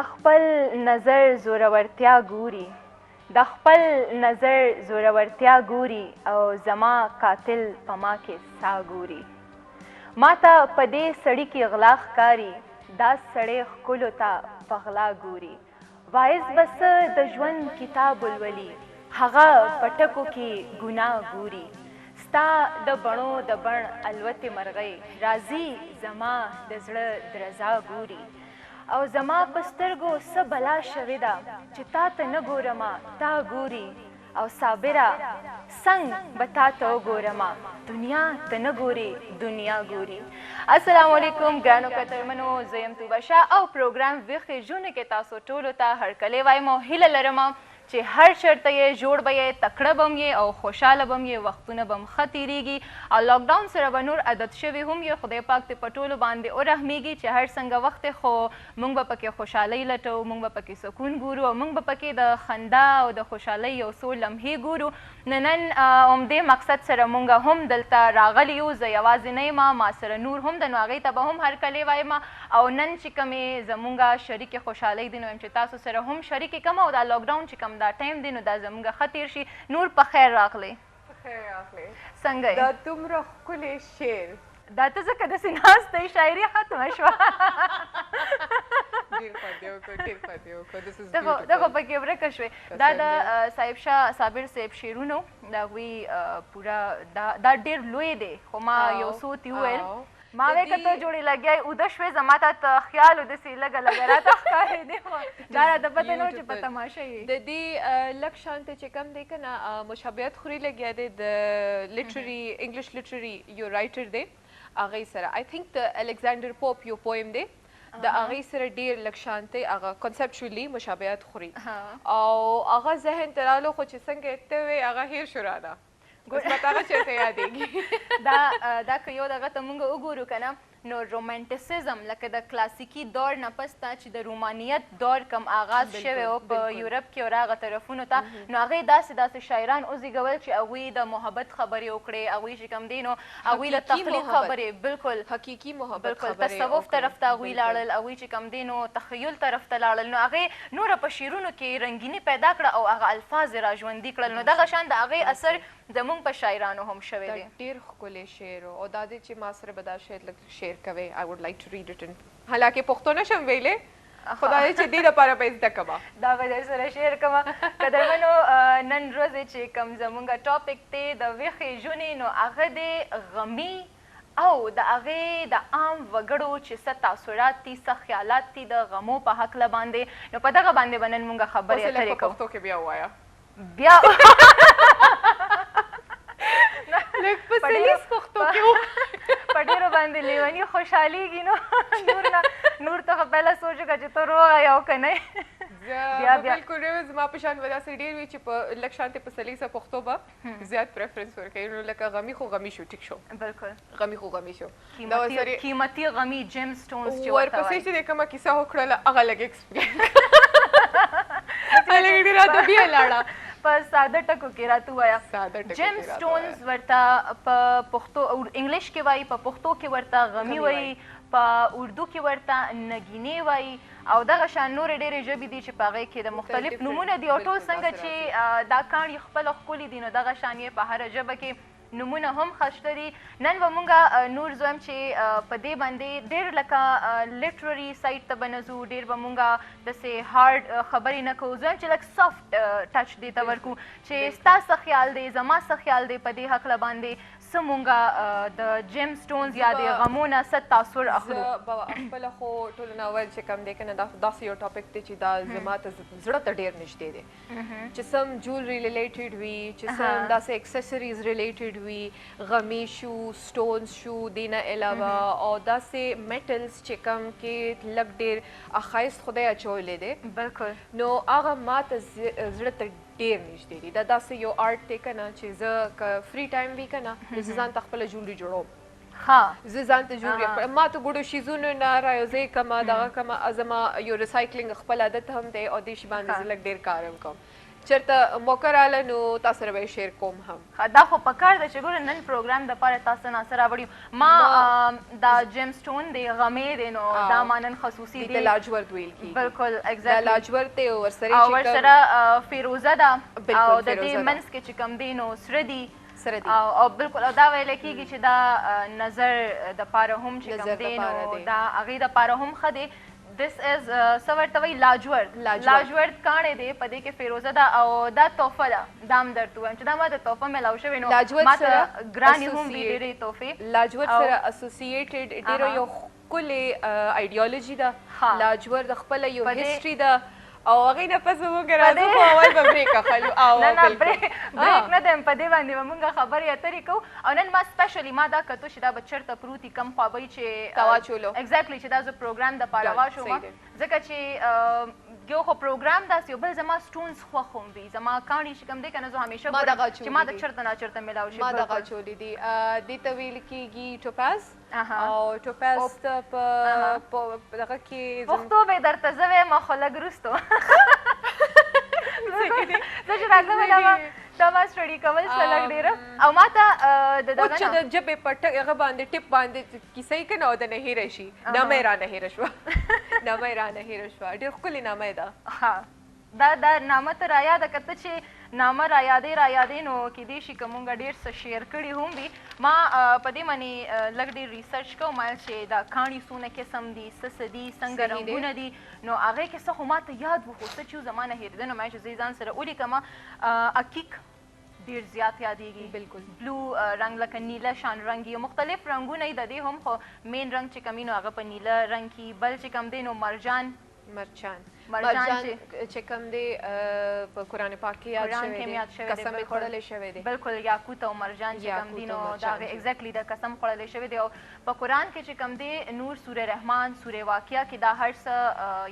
د خپل نظر زورورتیا ګوري د خپل نظر زورورتیا ګوري او زما قاتل په ما کې سا ګوري ما ته په دې سړي کې غلا ښکاري دا سړی ښکلو ته په غلا ګوري وایز به څه د ژوند کتاب ولولي هغه په ټکو کې ګناه ګوري ستا د بڼو د بڼ الوتې مرغۍ راځي زما د زړه درزا ګوري او زما په سترګو څه بلا شوې ده چې تا ته نه ګورمه تا ګوري او صابره څنګ به تا ته وګورمه دنیا ته نه ګوري دنیا ګوري السلام علیکم ګرانو کترمنو زه یم توبه شاه او پروګرام ویښې ژوند کې تاسو ټولو ته هرکلی وایم او هیله لرم چې هر چېرته یې جوړ به یې تکړه به یې او خوشحاله به یې وختونه به ښه تېرېږي او لاکډاون سره به نور عادت شوي هم یې خدای پاک دې په ټولو باندې ورحمیږي چې هر څنګه وخت خو موږ به پکې خوشحالۍ لټو موږ به پکې سکون ګورو او موږ به پکې د خندا او د خوشحالۍ یو څو لمحې ګورو نن همدې مقصد سره موږ هم دلته راغلي یو زه یوازې نه یم ما سره نور هم د نو هغې ته به هم هرکلی وایم او نن چې کومې زموږ شریکې خوشحالۍ دي نو وایم چې تاسو سره هم شریکې کوم او دا لاکډاون چې کوم دا ټایم دی نو دا زموږ ښه تېر شي نور په خیر راغلی څنګه دا دومره ښکلی شعر دا ته ځکه داسې ناست دی شاعري ختمه شوه دغه پکې ورکه شوې دا د صاحب شاه صابر صاحب شعرونو د هغوی پوره دا ډېر لوی دی خو ما یو څو تې وویل ما وی که ته جوړې لګیا اوده شوې زما ته خیال و داسې لږه لږه راته ښکارېدې دا راته پته نه و چې په تماشه یې د دې لږ شانته چې کم دی که نه مشابهت خوري لګیا دی د لیټرري انګلیش لیټرري یو رایټر دی هغې سره آی تھنک د الکسانډر پوپ یو پویم دی د هغې سره ډېر لږ شانتی هغه کنسپچولی مشابهت خوري او هغه ذهن ته رالو خو چې څنګه ته وې هغه هیر شو رانه اوس به هغه چېرته یادېږي دا که یو دغه ته موږ وګورو که نه نو رومانټیسزم لکه د کلاسیکي دور نه پس ته چې د رومانیت دور کم آغاز شوی و په یورپ کې او هغه طرفونو ته نو هغې داسې شاعران وزېږول چې هغوی د محبت خبرې وکړې هغوی چې کوم دی نو هغوی د تخلیق خبرې بالکل حقیقي محبت بالکل تصوف طرف ته هغوی لاړل هغوی چې کوم دی نو تخیل طرف ته لاړل نو هغې نوره په شعرونو کې رنګیني پیدا کړه او هغه الفاظ یې راژوندي کړل نو دغه شان د هغې اثر زموږ په شاعرانو هم شوی دی ډېر ښکلی شعر او دا دی چې ما سره به دا شعر لږ شعر کوئ I would like to read it in حالانکې پښتو نشم ویلی خو دا دی چې دې دپاره به زده کړم دا به در سره شعر کومه قدرمنو نن ورځې چې کوم زموږ ټاپک دی د ویښې ژونې نو هغه دی غمي او د هغې د عام وګړو چې څه تاثرات دي څه خیالات دي د غمو په هکله باندې نو په دغه باندې به نن موږ خبرې اترې کوو پښتو کې بیا ووایه بیا لږ په سلیس پښتو کې په ډېرو باندې لیوني خوشحالېږي نو نور ته خو پهله سوچ وکړه چې ته روغه یې او که نه بلکل زما په شان به داسې ډېر وي چې په لږ شانتې په سلیسه پښتو به زیات پریفرنس ورکوي نو لکه غمي خو غمي شو ټیک شو بلکل غمي خو غمي شو قیمتي غمي جیم سټونز چې ورپسې چې د کومه کیسه وکړله هغه لږ ایکسپلین هغه لږ راته بیا لاړه په ساده ټکو کې راته ووایه جیم سټونز ورته په پښتو انګلیش کې وایي په پښتو کې ورته غمي وایي په اردو کې ورته نګینې وایي او دغه شان نورې ډېرې ژبې دي چې په هغې کې د مختلف نومونه دي او ټول څنګه چې دا کاڼي خپله ښکلي دي نو دغه شان یې په هره ژبه کې نومونه هم خشته دي نن به مونږ نور زویم چې په دې باندې ډېر لکه لیټرري سایډ ته به نه ځو ډېر به مونږ داسې هارډ خبرې نه کوو زویم چې لږ سافټ ټچ دې ته ورکو چې ستا څه خیال دی زما څه خیال دی په دې هکله باندې څه مونږ د جیم سټونز یا د غمو نه څه تاثر اخلو خپله خو ټولو نه اول چې کوم دی که نه دا داسې یو ټاپک دی چې دا زما ته زړه ته ډېر نږدې دی چې سم جولري ریلیټډ وي چې سم داسې اکسیسریز ریلیټډ وي غمي شو سټونز شو دې نه علاوه او داسې میټلز چې کوم کې لږ ډېر ښایست خدای اچولی دی بلکل نو هغه ما ته زړه ته ډېر نږدې دي دا داسې یو آرټ دی که نه چې زه که فری ټایم وي که نه زه ځان ته خپله جولري جوړوم زه ځان ته جولري ما ته ګوډو شیزونو نه رایوځی کومه دغه کومه زما یو ریسایکلینګ خپل عادت هم دی او دې شي باندې زه لږ ډېر کار هم کوم چرته موقع رااله نو تاسو سره به شیر کوم هم دا خو پکار ده چې ګوره نن پروګرام دپاره تاسو نه سره راوړي ما دا جیم سټون دی غمې دی نو دا ما نن خصوصي دې دی ته لاجورد ویل کېږي بالکل دا ایگزیکټلی لاجورد دی او ورسره او چې ورسره فیروزه ده بالکل او د فیروزه دې ده. منځ کې چې کوم دی نو سره دي سره دي او بالکل او دا ویل کېږي چې دا نظر دپاره هم چې نظر کوم دی نو دپاره دی. دا هغې دپاره هم ښه دی دس از څه ورته وایي لاجورد لاجورد کاڼې دی په دې کې فیروزه ده او دا تحفه ده دا هم درته ووایم چې دا ما ته تحفه میلاو شوې نو لاجورد ما ته سره ګرانې هم وي ډېرې تحفې لاجورد سره اسوسییټډ ډېره یو ښکلې ایډیالوژي ده لاجورد خپله یو هیسټري ده او هغې نه پس به موږ راځو خو اول به بریک اخلو نه نه بریک نه دی په دې باندې به مونږ خبرې اترې کوو او نن ما سپیشلی ما دا کتو چې دا به چېرته پروت کم خوا به چې تواچولو ایگزیکټلی چې دا زه پروګرام دپاره واچوم ځکه چې یو خو پروګرام داسې یو بل زما سټونز خوښ هم وي زما کاڼي چې کوم دی که نه زه همیشه ګورم چې ما د چېرته نه چېرته میلاو شي ما دغه اچولي دي دې ته ویل کېږي ټوپاز او ټوپاز ته په دغه کې پښتو به یې درته زه وایم خو لږ وروستو زه چې راغلمه دا ما سټډي کول څه لږ ډېره او ما ته د دغه چې د ژبې په هغه باندې ټپ باندې کیسه یې که نه او د نه هیره شي نامه یې رانه هیره شوه نامه یې رانه هیره شوه ډېر ښکلې نامه یې ده دا نامه ته رایاده که ته چې نامه رایادې نو کیدای شي که مونږ ډېر څه شیر کړي هم وي ما په دې باندې لږ ډېر ریسرچ کوم چې دا کاڼي څونه قسم دي څه دي څنګه رنګونه دي نو هغې کې څه خو ما ته یاد وو خو څه چې زما نه هېرېده نو ما چې زه ځان سره ولیکمه اکیک ډېر زیات یادېږي بالکل بلو رنګ لکه نیله شان رنګ یو مختلف رنګونه یې د دې هم خو مین رنګ چې کوم نو هغه په نیله رنګ کې بل چې کوم دی نو مرجان چې کوم دی په قرآن پاک کې یاد شوی دی قسم یې خوړلی شوی دی بالکل یاقوت او مرجان چې کوم دي نو د هغې ایگزیکټلی د قسم خوړلی شوی دی او په قرآن کې چې کوم دی نور سوره رحمان سوره واقعه کې دا هر څه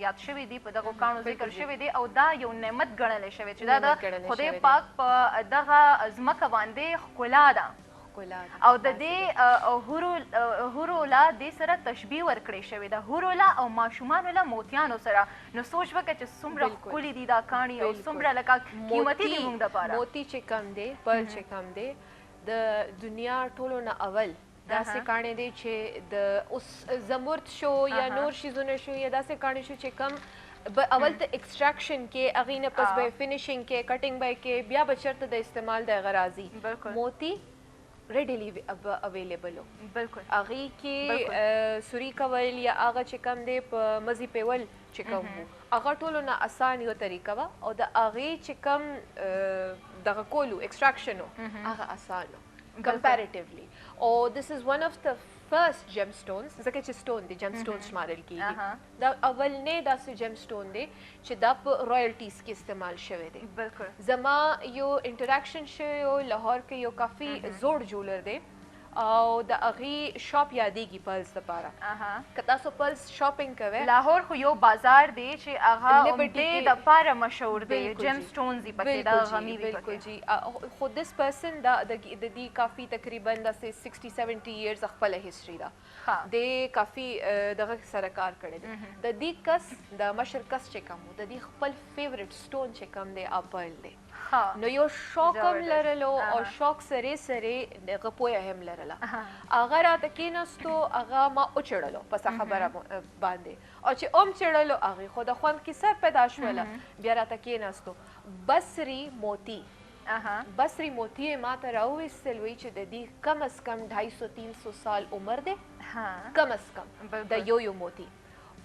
یاد شوي دي په دغو کاڼو ذکر شوي دی او دا یو نعمت ګڼلی شوی چې دا د خدای پاک په دغه ځمکه باندې ښکلا ده او د دې حورو له دې سره تشبیه ورکړې شوې ده حورو له او ماشومانو له موتیانو سره نو سوچ وکړه چې څومره ښکلي دي دا کاڼي او څومره لکه قیمتي دي موږ دپاره موتی چې کم دی پل چې کم دی د دنیا ټولو نه اول داسې کاڼي دی چې د اوس زمرد شو یا نور شیزونه شو یا داسې کاڼي شو چې کم اول ته ایکسټراکشن کې هغې نه پس به فینیشنګ کې کټینګ به کې بیا به چېرته د استعمال د هغه راځي موتی ریډیلی اویلیبل و بالکل هغې کې سوري کول یا هغه چې کوم دی په مزي پیول چې کوم وو هغه ټولو نه اسان یو طریقه وه او د هغې چې کوم دغه کول و ایکسټراکشن و هغه اسان و comparatively او this is one of the first gemstones ځکه چې stone دی gemstone شمارل کېږي دا اولنی داسې gemstone دی چې دا په royalties کې استعمال شوی دی بالکل زما یو انټراکشن شوی و لاهور کې یو کافي زوړ جولر دی او د هغې شاپ یادېږي پلس دپاره که تاسو پلس شاپینګ کوئ لاهور خو یو بازار دی چې هغه دې دپاره مشهور دی جیم سټونز یې پکې دا غمي وي بالکل جی خو دس پرسن د دې کافي تقریبا داسې 60-70 ایئرز خپله هسټري ده دې کافي دغه سره کار کړی دی د دې کس د مشر کس چې کوم و د دې خپل فیورټ سټون چې کوم دی اپل دی نو یو شوق هم لرلو او شوق سره دغه پویه هم لرله هغه راته کېناستو هغه ما وچړلو په څه خبره باندې او چې چړلو هغې خو د خوند کیسه پیدا شوله بیا راته کېناستو بصري موتی یې ما ته راوویستل وایي چې د دې کم از کم 250-300 سال عمر دی کم از کم د یو موتی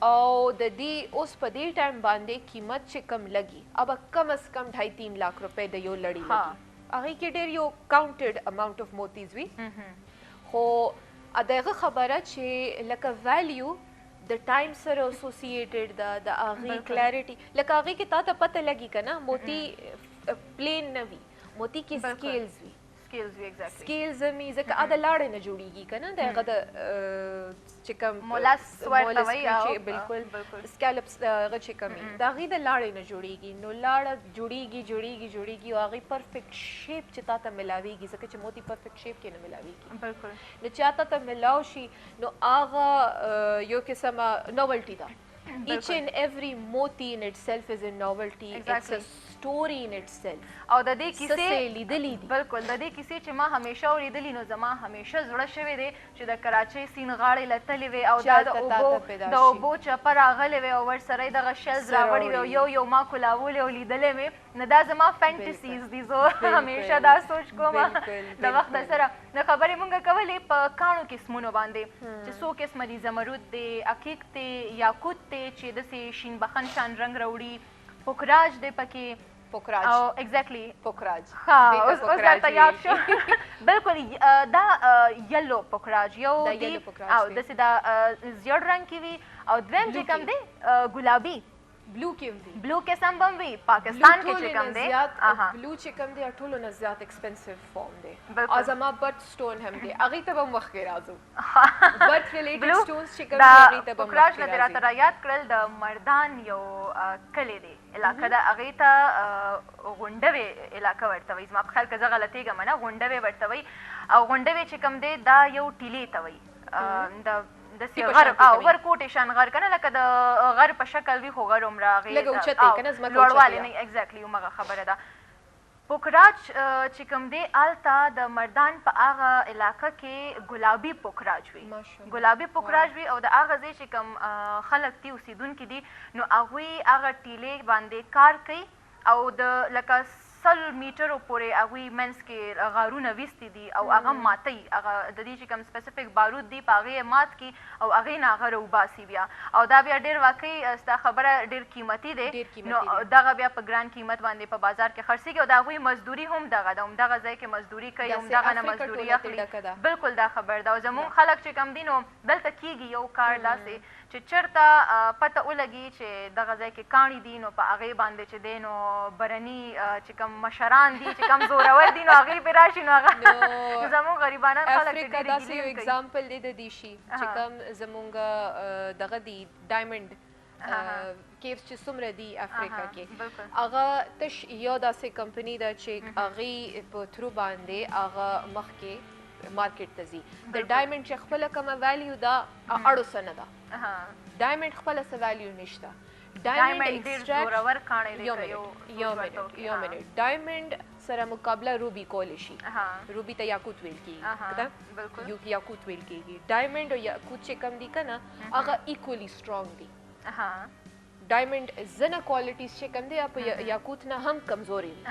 او د دې اوس په دې ټایم باندې قیمت چې کم لګي اب کم از کم 2.5-3 लाख روپۍ د یو لړۍ لګي هغې کې ډېر یو کاونټډ اماونټ اف موتیز وي خو دغه خبره چې لکه ویلیو د ټایم سره اسوسییټډ ده د هغې کلیرټي لکه هغې کې تا ته پته لګي که نه موتی پلین نه وي موتی کې سکیلز وي سکیلز مې ځکه د لاړې نه جوړېږي که نه د هغه د چې کوم بالکل سکیلپس هغه چې کوم د هغې د لاړې نه جوړېږي نو لاړه جوړېږي او هغې پرفیکټ شیپ چې تا ته ملاویږي ځکه چې موتی پرفیکټ شیپ کې نه ملاویږي نو چې تا ته ملاو شي نو هغه یو قسمه نوولټي ده each and every moti in itself is a novelty. It's a story in itself. او د دې کیسې لیدلې دي بالکل د دې کیسې چې ما همیشه اورېدلي نو زما همیشه زړه شوی دی چې د کراچۍ سیند غاړې لتلې وې او دا د اوبو چپه راغلې وې او ورسره یې دغه شلز راوړي وې او یو ما کولاولې او لیدلې وې نو دا زما فینټسیز دي زه همیشه دا سوچ کوم د وخت سره د خبرې مونږ کولې په کاڼو قسمونو باندې چې څو قسمه دي زمرود دی عقیق دی یاقوت دی چې داسې شین بخن شان رنګ راوړي پوکراج دی پکې پوکراج او ایگزیکټلی پوکراج ها اوس درته یاد شو بالکل دا یلو پوکراج یو دی او داسې دا زیړ رنګ کې وي او دویم چې کوم دی ګلابي بلو کې وي بلو قسم به وي پاکستان کې چې کوم دی بلو چې کوم دی ټولو نه زیات ایکسپنسیو فارم دی او زما بټ سټون هم دی هغې ته به مخکې راځو بټ ریلیټډ سټونز چې کوم دی هغې ته به پوکراج نه دې راته رایاد کړل د مردان یو کلی دی علاقه ده هغې ته غونډوې علاقه ورته وایي زما په خیال که زه غلطېږم نه غونډوې ورته وایي او غونډوې چې کوم دی دا یو ټیلې ته وایي د داسې غر او ورکوټې شان غر که نه لکه د غر په شکل وي خو غر همره لږ اوچت دی که نه ځمکه لوړوالی نه ایګزیکټلي همغه خبره ده پوکراج چې کوم دی هلته د مردان په هغه علاقه کې ګلابي پوکراج وي ګلابي پوکراج وي او د هغه ځای چې کوم خلک دي اوسېدونکي دي نو هغوی هغه ټیلې باندې کار کوي او د لکه 100 میټرو پورې هغوی منځ کې غارونه ویستي دي او هغه ماتوي هغه د دې چې کوم سپیسیفیک بارود دي په هغې یې مات کړي او هغې نه هغه راوباسي بیا او دا بیا ډېر واقعي ستا خبره ډېر قیمتي دی نو دغه بیا په ګران قیمت باندې په بازار کې خرڅېږي او د هغوی مزدوري هم دغه ده همدغه ځای کې مزدوري کوي همدغه نه مزدوري اخلي بالکل دا خبر ده او زموږ خلک چې کوم دي نو دلته کېږي یو کار داسې چې چېرته پته ولګي چې دغه ځای کې کاڼي دي نو په هغې باندې چې دی نو برني چې کوم مشران دي چې کوم زورور دي نو هغې پرې راشي نو هغه زموږ غریبانان خلک افریقا داسې یو اګزامپل دی د دې شي چې کوم زموږ دغه دی ډایمنډ کیفز چې څومره دي افریقا کې هغه تش یو داسې کمپني ده چې هغې په تھرو باندې هغه مخکې مارکیټ ته ځي د ډایمنډ چې خپله کومه ویلیو ده اړو څه نه ده ډایمنډ خپله څه ویلیو نشته ډایمنډ سره مقابله روبي کولی شي روبي ته یاقوت ویل کېږي یاقوت ویل کېږي ډایمنډ او یاقوت چې کوم دي که نه هغه ایکولی سټرانګ دي ډایمنډ ځینه کوالټیز چې کوم دی په یاقوت نه هم کمزوري وي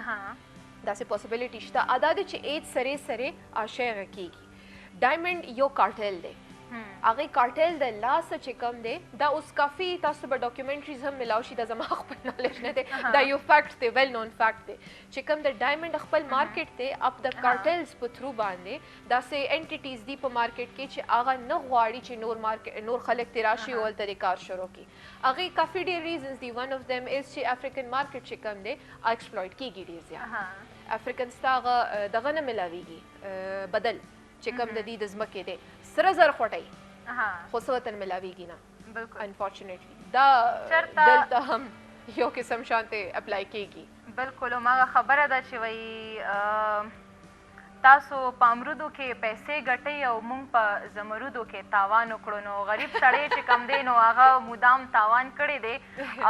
داسې پاسبلیټي شته ادا دی چې ایج سرې سرې شی هغه کېږي ډایمنډ یو کارټل دی هغې کارټل د لاسه چې کوم دی دا اوس کافي تاسو به ډاکومنټریز هم ملاو شي دا زما خپل نالج نه دی دا یو فیکټ دی ویل نون فیکټ دی چې کوم د ډایمنډ خپل مارکیټ دی اپ د کارټلز په تھرو باندې داسې انټیټیز دي په مارکیټ کې چې هغه نه غواړي چې نور خلک ترې راشي او هلته دې کار شروع کړي هغې کافي ډېر ریزنز دي ون آف دیم از چې افریقن مارکیټ چې کوم دی ایکسپلویټ کېږي ډېر زیات افریقن ستا هغه دغه نه ملاویږي بدل چې کوم د دې د ځمکې دی سره زر خوټی خو څه وطن ملاویږي نه انفارچونیټلی دا دلته هم یو قسم شانتې اپلای کېږي بالکل هماغه خبره ده چې وایي تاسو په امرودو کې پیسې ګټئ او موږ په زمرودو کې تاوان وکړو نو غریب سړی چې کوم دی نو هغه مدام تاوان کړی دی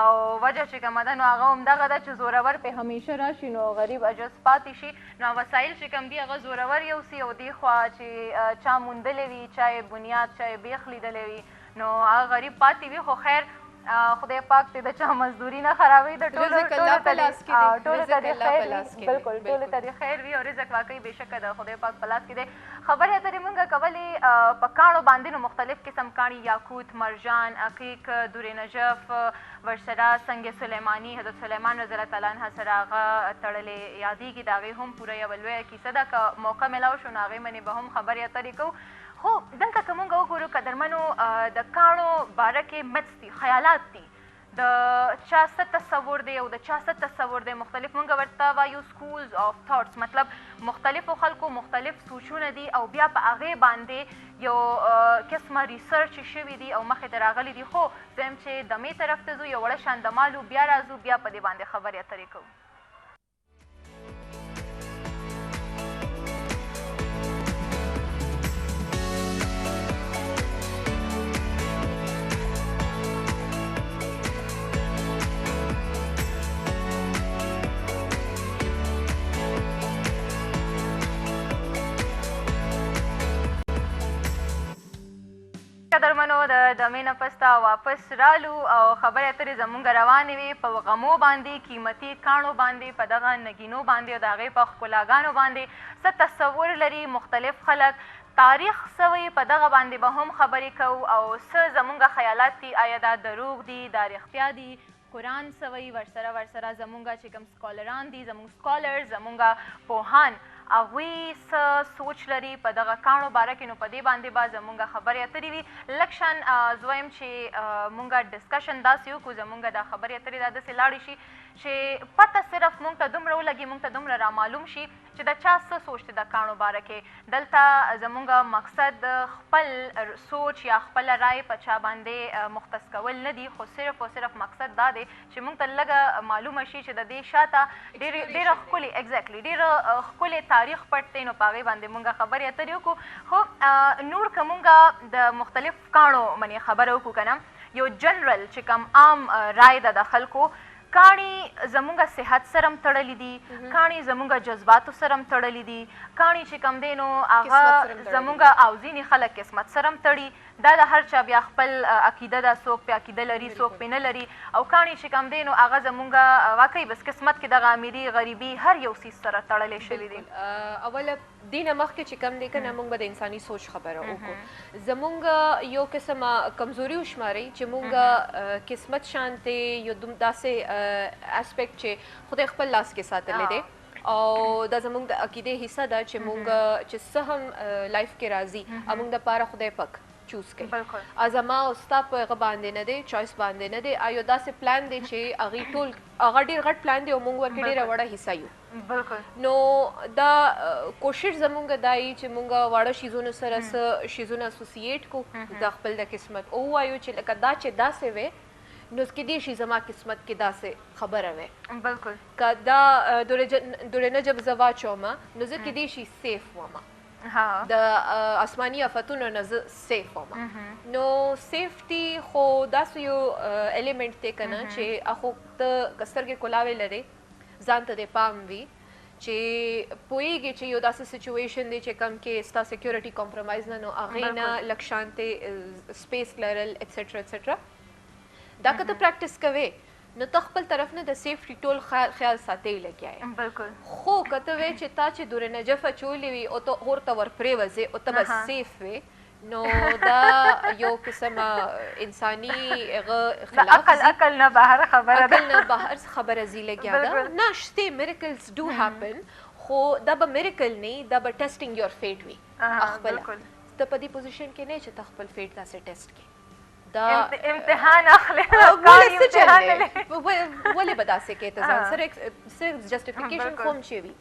او وجه چې کومه ده نو هغه همدغه ده چې زورور پې همیشه راشي نو غریب عجز پاتې شي نو وسایل چې کوم دي هغه زورور یوسي او دې خوا چې چا موندلی وي چا یې بنیاد چا یې بیخ لیدلی وي نو هغه غریب پاتې وي خو خیر خدای پاک دې د چا مزدوري نه خرابوي د ټولو ته دې خیر وي بالکل ټولو ته دې خیر وي او رزق واقعي بېشکه د خدای پاک په لاس کې دی خبرې اترې مونږ کولې په کاڼو باندې نو مختلف قسم کاڼي یاقوت مرجان عقیق دورې نجف ورسره سنگ سلیماني حضرت سلیمان رضی الله تعالی عنه سره هغه تړلې یادېږي د هغې هم پوره یوه لویه کیسه ده که موقع میلاو شو نو هغې منې به هم خبرې اترې کوو خو دلته که مونږ وګورو قدرمنو د کاڼو باره کې متس دي خیالات دي د چا څه تصور دی او د چا څه تصور دی مختلف مونږ ورته وایو سکولز آف تھاټس مطلب مختلفو خلکو مختلف سوچونه دي او بیا په هغې باندې یو قسمه ریسرچ شوي دي او مخې ته راغلي دي خو زه یم چې دمې طرف ته ځو یو وړه شان دمالو بیا راځو بیا په دې باندې خبرې اترې کوو د دمې نه پسته واپس رالو او خبرې اترې زمونږ روانې وې په غمو باندې، قیمتي کاڼو باندې، په دغه نګینو باندې او د هغې په ښکلاګانو باندې څه تصور لري مختلف خلک، تاریخ سوی په دغه باندې به هم خبرې کوو او څه زمونږ خیالات دي، آیا دا دروغ دي، دا رښتیا دي، قرآن سوی ورسره زمونږ چې کوم سکالران دي، زمونږ سکالر، زمونږ پوهان هغوی څه سوچ لري په دغه کاڼو باره کې، نو په دې باندې به زمونږ خبرې اترې وي. لږ شان زه وایم چې مونږ ډسکشن داسې وکړو، زمونږ دا خبرې اترې دا داسې لاړې شي چې پته صرف مونږ ته دومره ولګي، مونږ ته دومره رامعلوم شي چې د چا څه سوچ دی د کاڼو باره کې. دلته زمونږ مقصد خپل سوچ یا خپله رای په چا باندې مختص کول نه دي، خو صرف او صرف مقصد دا دی چې مونږ ته لږه معلومه شي چې د دې شاته ډېره ښکلې ایګزیکټلي ډېره ښکلې تاریخ پټ دی، نو په هغې باندې مونږ خبرې اترې وکړو. خو نور که مونږ د مختلف کاڼو منې خبره وکړو که نه، یو جنرل چې کوم عام رای ده د خلکو، کاڼي زمونږ صحت سره هم تړلي دي، کاڼي زمونږ جذباتو سره هم تړلي دي، کاڼي چې کوم دی نو هغه زمونږ او ځینې خلک قسمت سره هم تړي. دا د هر چا بیا خپل عقیده ده، څوک پې عقیده لري، څوک پې نه لري. او کاڼي چې کوم دی نو هغه زمونږ واقعي بس قسمت کې دغه امیري غریبي هر یو څیز سره تړلی شوي دي. اوله دې نه مخکې چې کوم دی که نه، موږ به د انساني سوچ خبره وکړو. زمونږ یو قسمه کمزوري وشمارئ چې موږ قسمت شانتې یو داسې اسپیکټ چې خدای خپل لاس کې ساتلی دی او دا زمونږ د عقیدې حصه ده چې موږ چې څه هم لایف کې راځي موږ دپاره خدای پاک چوز کوي. زما او ستا په هغه باندې نه دی، چوایس باندې نه دی. یو داسې پلان دی چې هغې ټول هغه ډېر غټ پلان دی او موږ ورکې ډېره وړه حصه یو. نو دا کوشش زمونږ دا یي چې موږ واړه شیزونو سره څه شیزونه اسوسییټ کړو د خپل د قسمت، او ووایو چې لکه دا چې داسې وی نو کیدای شي زما قسمت کې داسې خبره وی. بالکل که دا دورې نجب زه واچومه نو زه کیدای شي سیف ومه، د آسماني آفتونو نه زه سیف ومه. نو سیفټي خو داسې یو الیمنټ دی که نه چې هغو ته که سترګې کلاوې لرې ځان ته دې پام وي چې پوهېږي چې یو داسې سچویشن دی چې کم کې ستا سیکیورټي کمپرمایز نه، نو هغې نه لږ شانتې سپیس لرل ایټسټرا ایټسټرا. دا که ته پریکټس کوې نو ته خپل طرف نه د سیفټي ټول خیال ساتې لګیا یې. بالکل. خو که ته وایې چې تا چې دورې نجف اچولې وي او ته اور ته ورپرېوځې او ته به سیف وې، نو دا یو قسمه انساني هغه خلاف عقل نه بهر خبره ده، عقل نه بهر خبره ځي لګیا ده. نه شته میریکلز ډو هیپن، خو دا به میریکل نه، دا به ټیسټینګ یور فیټ وي خپله. ته په دې پوزیشن کې نه چې ته خپل فیټ داسې ټیسټ کړې، دا امتحان اخلي. ولې څه چل دی؟ ولې به داسې کوې ته ځان سره؟ صرف جسټیفیکیشن خو هم چې وي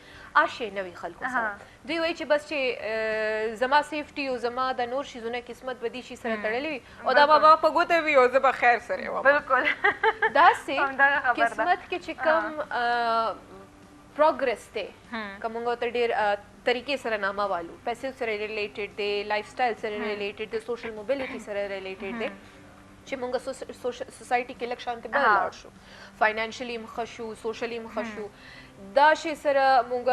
شی نه وي خلکو سره. دوی وایي چې بس چې زما سیفټي او زما د نور شیزونه قسمت به دې شي سره تړلی وي او دا به ما په ګوته وي او زه به خیر سره وم. بالکل. داسې قسمت کې چې کوم پروګرس دی که موږ ورته ډېر طریقې سره نامه والو، پیسې سره ریلیټډ دی، لایف سټایل سره ریلیټډ دی، سوشل موبیلیټي سره ریلیټډ دی، چې موږ سوسایټي کې لږ شانتې بل لاړ شو، فاینانشلي هم ښه شو، سوشلي هم ښه شو. دا شی سره موږ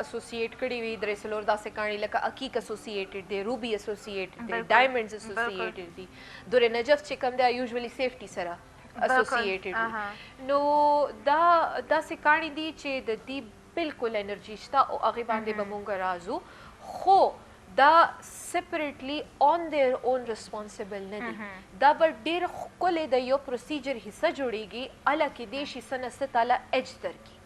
اسوسییټ کړي وي درې څلور داسې کاڼي لکه عقیق اسوسییټډ دی، روبي اسوسییټډ دی، ډایمنډز اسوسییټډ دي، دورې نجف چې کوم دی یوزولي سیفټي سره اسوسییټډ وي. نو دا داسې کاڼي دي چې د دې بالکل انرژي شته او هغې باندې به موږ راځو، خو دا سپریټلی آن دیر اون ریسپانسبل نه دي. دا به ډېر ښکلی د یو پروسیجر حصه جوړیږي، هله کیدای شي څه نه څه تاله ایج درکړي.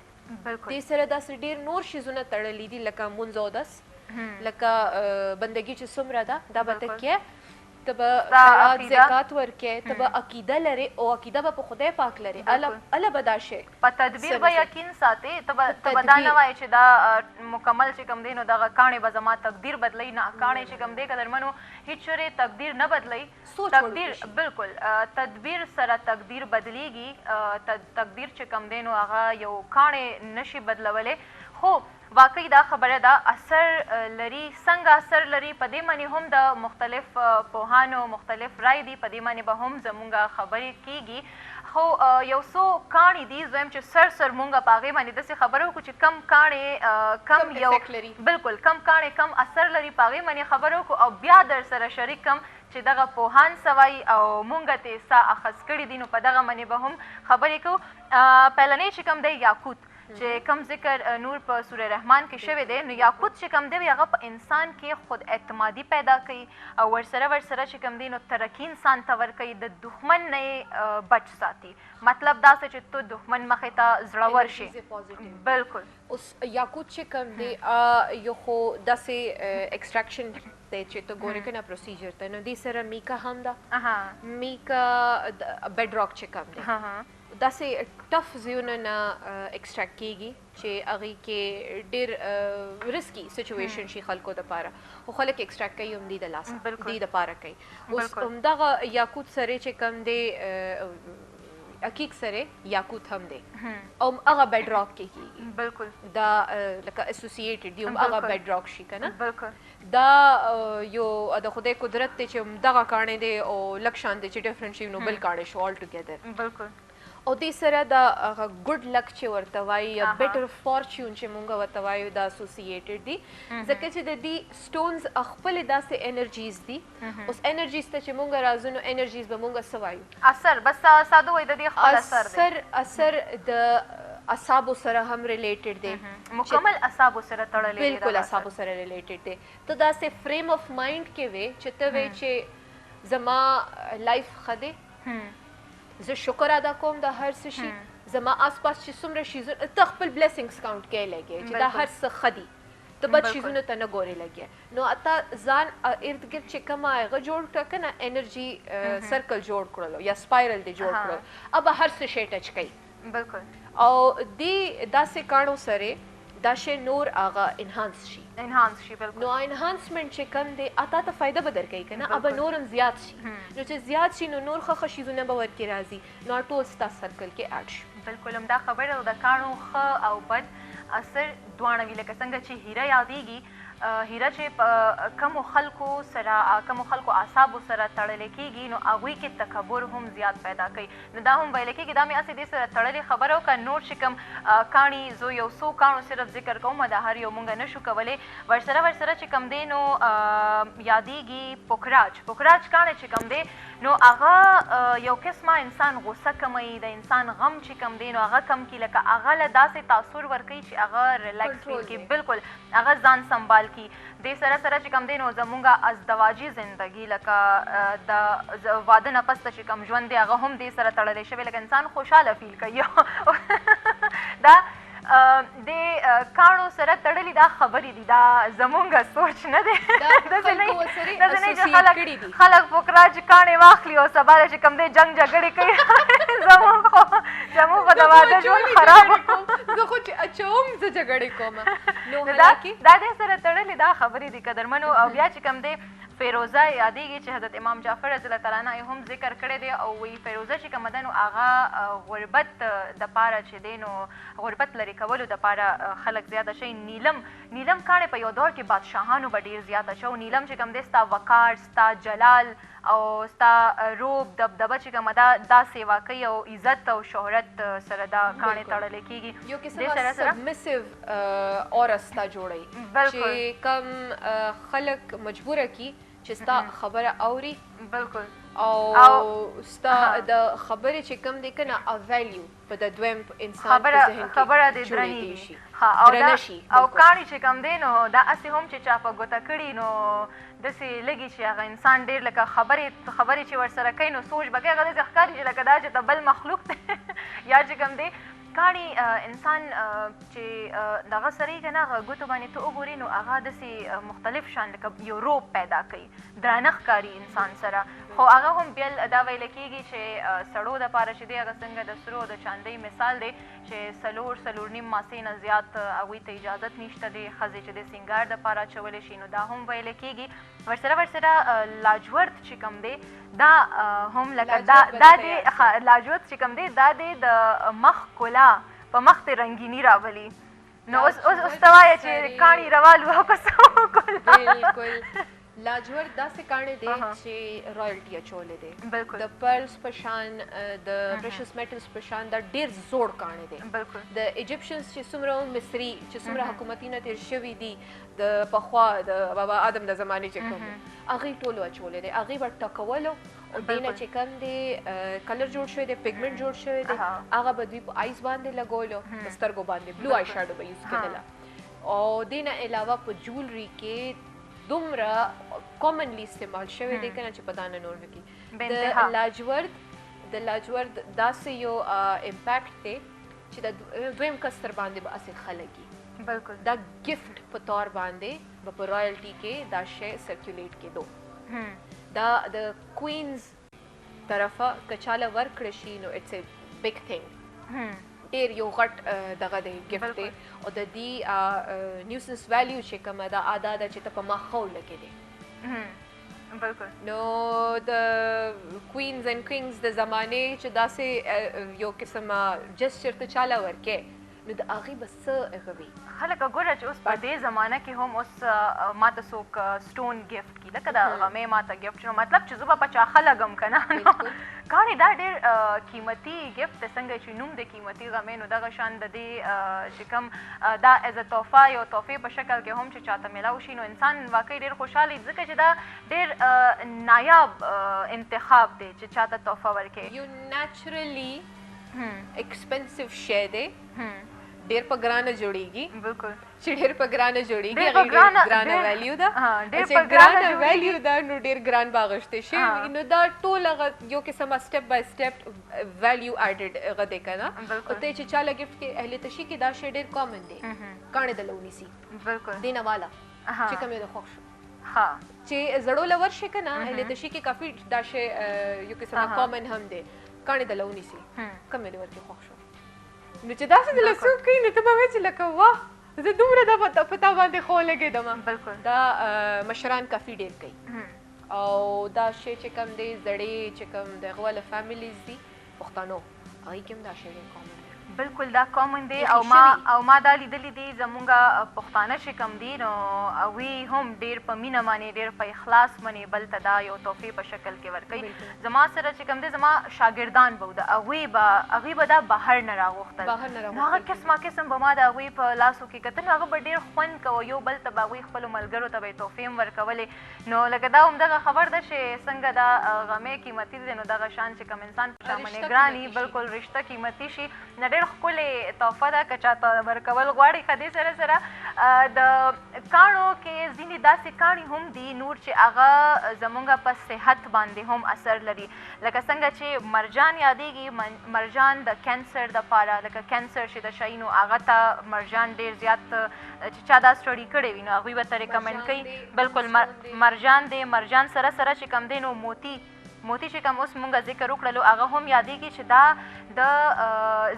دې سره داسې ډېر نور شیزونه تړلي دي لکه مونځ اودس، لکه بندګي چې څومره ده دا به ته کې، ته به خیرات زکات ورکې، ته به عقیده لرې او عقیده به په خدای پاک لرې، هله به دا شی په تدبیر به یقین ساتې. ته به دا نه وایې چې دا مکمل چې کوم دی نو دغه کاڼې به زما تقدیر بدلوي. نه، کاڼې چې کوم دی قدرمنو هېڅ چېرې تقدیر نه بدلوي. تقدیر بالکل تدبیر سره تقدیر بدلیږي. تقدیر چې کوم دی نو هغه یو کاڼې نشي بدلولی. خو واقعي دا خبره ده اثر لري. څنګه اثر لري په دې معنی هم د مختلف پوهانو مختلف رای دي، په دې معنی به هم زمونږ خبرې کیږي. خو یو څو کاڼي دي زه وایم چې سر مونږه په هغې باندې داسې خبره وکړو چې کم کاڼې کم یو بالکل کم کاڼې کم اثر لري په هغې باندې خبره وکړو او بیا در سره شریک کم چې دغه پوهان څه وایي او مونږه ترې څه اخذ کړي دي نو په دغه باندې به هم خبرې کوو پهلنی چې کوم دی یاقوت چې کم ذکر نور په سوره رحمان کې شوی دی نو یاقوت چې کم دی هغه په انسان کې خود اعتمادي پیدا کوي او ورسره چې کم دی نو ترقي انسان ته ورکوي د دښمن نه بچ ساتي مطلب دا څه چې تو دښمن مخې ته زړور شي بالکل اوس یاقوت چې کوم دی یو خو داسې ایکسټراکشن دی چې ته ګورې که نه پروسیجر ته نو دې سره میکا هم ده میکا بیډ راک چې کوم دی داسې ټف ځایونه نه ایکسټراکټ کیږي چې هغې کې ډېر رسکي سچویشن شي خلکو دپاره خو خلک ایکسټراکټ کوي هم دې د لاسه دې دپاره کوي اوس همدغه یاقوت سره چې کوم دی حقیق سره یاقوت هم دی او هغه بیډ راک کې کیږي بالکل دا لکه اسوسییټډ دی هغه بیډ راک شي که نه بالکل دا یو د خدای قدرت دی چې دغه کاڼی دی او لږ شان دی چې ډفرنټ شي نو بل کاڼی شو آل ټوګیدر بالکل او دې سره د ګډ لک چې ورته وایي یا بیټر فارچون چې مونږ ورته وایو دا اسوسییټډ دي ځکه چې د دې سټونز خپلې داسې انرژیز دي اوس انرژیز ته چې مونږ راځو نو انرژیز به مونږ څه وایو اثر بس ساده وایي د دې خپل اثر د اعصابو سره هم ریلیټډ دی مکمل اعصابو سره تړلی دی بالکل اعصابو سره ریلیټډ دی ته داسې فریم اف مایند کې وې چې ته وې چې زما لایف ښه دی زه شکر ادا کوم د هر څه شي زما آس پاس چې څومره شي ته خپل بلیسنګس کاونټ کوې لګې چې دا هر څه ښه دي ته بد شیزونو ته نه ګورې لګې نو اته ځان ارد ګرد چې کومه هغه جوړ کړه که نه انرژي سرکل جوړ کړلو یا سپایرل دې جوړ کړلو اب هر څه شی ټچ کوي بالکل او دې داسې کاڼو سره دا شی نور هغه انهانس شي بالکل نو انهانسمنٹ چې کوم دی اته ته فایده به درکوي که نه اب نور هم زیات شي نو چې زیات شي نو نور ښه شیزونه به ورکې راځي نو ټول ستا سرکل کې اډ شي بالکل همدا خبره د کاڼو ښه او بد اثر دواړه وي لکه څنګه چې هیره یادېږي هیره چې په کمو خلکو اعصابو سره تړلی کېږي نو هغوی کې تکبر هم زیات پیدا کوي نو دا هم ویلی کېږي دا مې هسې دې سره تړلې خبره وکړه نور چې کوم کاڼي زه یو څو کاڼو صرف ذکر کوم دا هر یو مونږ نه شو کولی ورسره چې کوم دی نو یادېږي پوکراج کاڼی چې کوم دی نو هغه یو قسمه انسان غوسه کموي د انسان غم چې کوم دی نو هغه کم کړي لکه هغه له داسې تاثر ورکوي چې هغه ریلیکس فیل کړي بالکل هغه ځان سنبال کړي دې سره چې کوم دی نو زمونږ ازدواجي زندگی لکه د واده نه پس چې کوم ژوند دی هغه هم دې سره تړلی شوی لکه انسان خوشحاله فیل کوي دا د کاڼو سره تړلي دا خبرې دي دا زمونږ سوچ نه دی داسې نه چې خلک پوکراج کاڼې واخلي او سبا چې کوم دی جنګ جګړې کوي زمونږ خو د واده ژوند خراب زه خو چې اچوم زه جګړې کوم دا دې سره تړلي دا خبرې دي قدرمنو او بیا چې کوم دی فیروزه یادېږي چې حضرت امام جعفر رضی الله تعالی عنه هم ذکر کړی دی او وایي فیروزه چې کومه ده نو هغه غربت دپاره چې دی نو غربت لرې کولو دپاره خلک زیاته شي نیلم کاڼې په یو دور کې بادشاهانو به ډېر زیاته شو نیلم چې کوم دی ستا وقار ستا جلال او ستا روب دبدبه چې کومه ده دا سیوا کوي او عزت او شهرت سره دا کاڼې تړلی کېږي یو قسم سبمسیو اورا ستا جوړوي چې کم خلک مجبوره کی چې ستا خبره اوري بالکل او ستا د خبرې چې کم دی که نه ویلیو په د دویم انسان په ذهن کې خبره دې درنې شي او کاڼي چې کم دی نو دا هسې هم چې چا په ګوته کړي نو داسې لږي چې هغه انسان ډېر لکه خبرې چې ورسره کوي نو سوچ به کوي هغه داسې ښکاري چې لکه دا چې ته بل مخلوق دی یا چې کم دی کاڼي انسان چې دغه سره یې که نه هغه ګوتو باندې ته وګورې نو هغه داسې مختلف شان لکه یو روب پیدا کوي درانه ښکاري انسان سره خو هغه هم بیا دا ویله کېږي چې سړو دپاره چې دی هغه څنګه د سرو او د چاندۍ مثال دی چې څلور نیم ماسې نه زیات هغوی ته اجازت نشته دی ښځې چې د سینګار دپاره اچولی شي نو دا هم ویله کېږي ورسره لاجورد چې کوم دی دا هم لکه دا دی لاجورد چې کوم دی دا دی د مخ ښکلا په مخ ته رنګیني راولي نو اوس ته وایه چې کاڼي روالو او که څه وکړو بالکل لاجورد داسې کاڼی دی چې رایلټي اچولی دی بالکل د پرلز په شان د پریشس میټلز په شان دا ډېر زوړ کاڼی دی بالکل د ایجپشنز چې څومره مصري چې څومره حکومتونه تېر شوي دي د پخوا د بابا آدم د زمانې چې کوم هغې ټولو اچولی دی هغې به ټکولو او دې نه چې کوم دی کلر جوړ شوی دی پیګمنټ جوړ شوی دی هغه به دوی په آیس باندې لګولو په سترګو باندې بلو آی شاډو به یوز کېدله او دې نه علاوه په جولري کې دومره کامنلی استعمال شوی دی که نه چې په دا نه نور نه کي د لاجورد داسې یو امپیکټ دی چې د دویم کس تر باندې به هسې خلکي بالکل دا ګفټ په طور باندې به په رایلټي کې دا شی سرکولیټ کېدو دا د کوینز طرفه که چاله ورکړه شي نو اټس ا بګ تھنګ ډېر یو غټ دغه دی ګفټ دی او د دې نیوسنس ویلیو چې کومه ده دا ده چې ته په ما ښه ولګېدې بالکل نو د کوینز اینډ کنګز د زمانې چې داسې یو قسم جسچر ته چاله ورکې نو د هغې به څه هغه وي خلک ګوره چې اوس په دې زمانه کې هم اوس ماته څوک سټون ګفټ کړي لکه د غمې ماته ګفټ شنو مطلب چې زه به په چا ښه لګم که نه نو ګاڼې دا ډېر قیمتي ګفټ دی څنګه چې نوم د قیمتي غمې نو دغه شان د دې چې کوم دا ایز ا تحفه یو تحفې په شکل کې هم چې چاته میلاو شي نو انسان واقعي ډېر خوشحاله وي ځکه چې دا ډېر نایاب انتخاب دی چې چاته تحفه ورکړي یو نیچرلی ایکسپنسیو شی دی ډېر په ګرانه جوړیږي بالکل چې ډېر په ګرانه جوړیږي هغې ډېر ګرانه ویلیو ده چې ګرانه ویلیو ده نو ډېر ګران به اخیستی شوي نو دا ټول هغه یو قسمه سټپ بای سټپ ویلیو ایډډ هغه دی که نه او ته چې چاله ګفټ کې اهل تشي کې دا شی ډېر کامن دی کاڼې دله ونیسي بالکل دې نه واله چې کوم یې د خوښ شو چې زړو له ورشي که نه اهل تشي کې کافي دا شی یو قسمه کامن هم دی کاڼې دله ونیسي کوم یې د ورکې خوښ شو نو چې داسې دله څوک کوي نو ته به وایې چې لکه واه زه دومره دا په تا باندې ښه ولګېدم بالکل دا مشران کافي ډېر کوي او دا شی چې کوم دی زړې چې کوم د هغه والا فیملیز دي پښتنو هغوی کې هم دا شی ډېر کامن دی بالکل دا کامن دی او ما دا لیدلی دی زمونږ پښتانه چې کوم دي نو هغوی هم ډېر په مینه باندې ډېر په اخلاص باندې بل ته دا یو تحفې په شکل کې ورکوي زما سره چې کوم دی زما شاګردان به د هغوی به دا بهر نه راغوښتل نو هغه قسمه قسم به ما د هغوی په لاسو کې کتل هغه به ډېر خوند کوه یو بل ته به هغوی خپلو ملګرو ته به یې تحفې هم ورکولې نو لکه دا همدغه خبر ده چې څنګه دا غمې قیمتي دی نو دغه شان چې کوم انسان په شا باندې ګران وي بالکل رشته قیمتي شي نه ډېر ښکلې تحفه ده که چاته ورکول غواړي ښه دې سره سره د کاڼو کې ځینې داسې کاڼي هم دي نور چې هغه زمونږ په صحت باندې هم اثر لري لکه څنګه چې مرجان یادېږي مرجان د کینسر دپاره لکه کینسر چې د شي نو هغه ته مرجان ډېر زیات چې چا دا سټډي کړی وي نو هغوی به ته ریکمنډ کوي بالکل مرجان دی مرجان سره سره چې کوم دی نو موتی چې کوم اوس مونږ ذکر وکړلو هغه هم یادېږي چې دا د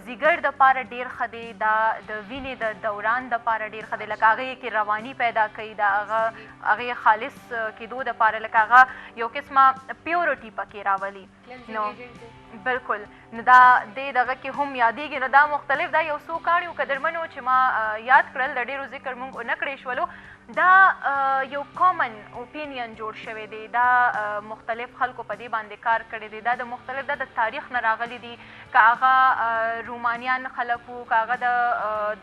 ځیګر دپاره ډېر ښه دی دا د وینې د دوران دپاره ډېر ښه دی لکه هغې کې رواني پیدا کوي د هغې خالص کېدو دپاره لکه هغه یو قسمه پیورټي پکې راولي نو بالکل نو دا دې دغه کې هم یادېږي نو دا مختلف دا یو څو کاڼي وو قدرمنو چې ما یاد کړل د ډېرو ذکر مونږ ونه کړی شولو دا یو کامن اوپینین جوړ شوی دی دا مختلف خلکو په دې باندې کار کړی دی دا د مختلف دا د تاریخ نه راغلی دي که هغه رومانیان خلک وو که هغه